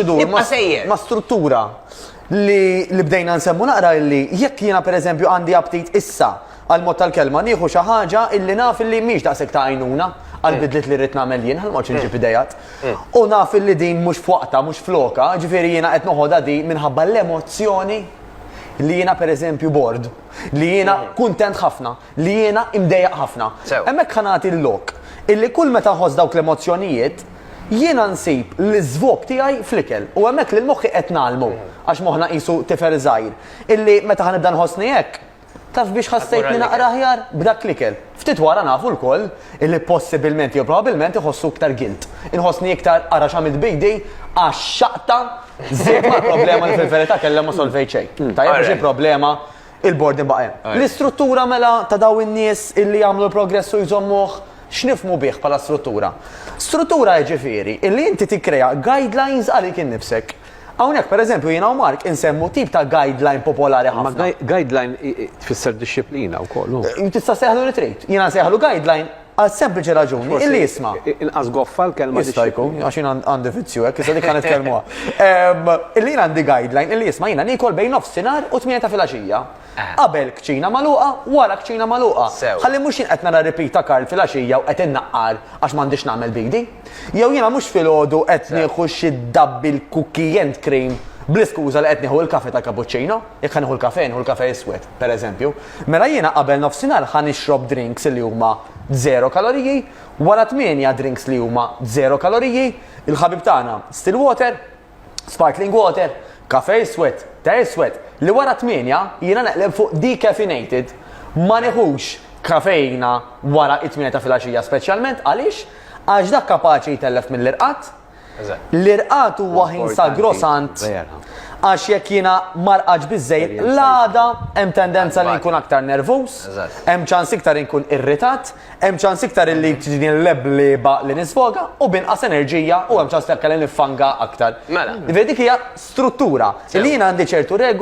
idur Ibqa' sejjer. ma' struttura li bdejna nsemmu naqra li jekk jiena pereżempju għandi aptit issa għal mod tal-kelma nieħu xi ħaġa illi naf illi mhix daqshekk ta' għajnuna għal bidliet li rrid nagħmel jien ħalma inġib idejat. U naf illi din mhux f'waqta, mhux floka, ġifieri jiena qed noħodha di minħabba l-emozzjoni li jiena pereżempju bord, li jiena kuntent ħafna, li jiena imdejjaq ħafna. Hemmhekk ħanati l-lok illi kull meta nħoss dawk l-emozzjonijiet jiena nsib l-iżvok tiegħi fl-ikel u hemmhekk li l-moħħi qed nagħlmu għax moħħna qisu tifel żgħir. Illi meta ħanibda nħossni hekk, taf biex ħassejtni naqra aħjar b'dak l-ikel. Ftit wara nafu l-koll illi possibilment jew probabbilment iħossu iktar guilt. Inħossni iktar ara x'għamilt bejdi għax xaqta żied mal-problema li fil-verità kellha ma solvejt xejn. Tajjeb xi problema il-bord inbaqa'. L-istruttura mela ta' daw in-nies illi jagħmlu l-progress u jżommuh x'nifhmu bih bħala struttura. Struttura jiġifieri illi inti tikkrea guidelines għalik innifsek. Hawnhekk pereżempju jiena u Mark insemmu tip ta' guideline popolari ħafna. Ma guideline tfisser disciplina wkoll. Tista' seħħlu li trid. Jiena seħħlu guideline għal sempliċi raġuni illi jisma'. Inqas goffa l-kelma Jista' jkun għax jien għandi fizzju hekk issa dik kienet kelmuha. Illi jien għandi guideline illi jisma' jiena nikol bejn nofsinhar u 8 ta' filgħaxija. Qabel kċina magħluqa, wara kċina magħluqa. Ħalli mhux jien qed nara ripita Karl filgħaxija u qed innaqqar għax m'għandix nagħmel bidi. Jew jiena mhux filgħodu qed nieħu xi dabbi l-cookie and cream bl-iskuża li qed nieħu l-kafe ta' cappuccino, jekk ħanieħu l-kafe, nieħu l-kafe iswed, pereżempju. Mela jiena qabel nofsinhar ħa nixrob drinks li huma 0 kaloriji, wara 8 drinks li huma 0 kaloriji, il-ħabib tagħna still water, sparkling water, kafe iswed, ta' iswed, li wara 8 jiena neqleb fuq decaffeinated, ma nieħux kafejna wara 8 ta' filgħaxija speċjalment għaliex għax dak kapaċi jtellef mill-irqat. L-irqat huwa ħinsa grossant għax jekk jiena marqaġ biżżejjed l-għada hemm tendenza li nkun aktar nervuż, hemm ċans iktar inkun irritat, hemm ċans iktar illi tiġini l-lebleba li nisfoga u binqas enerġija u hemm ċans li nifanga aktar. Vedi dik hija struttura li jiena għandi ċertu regoli.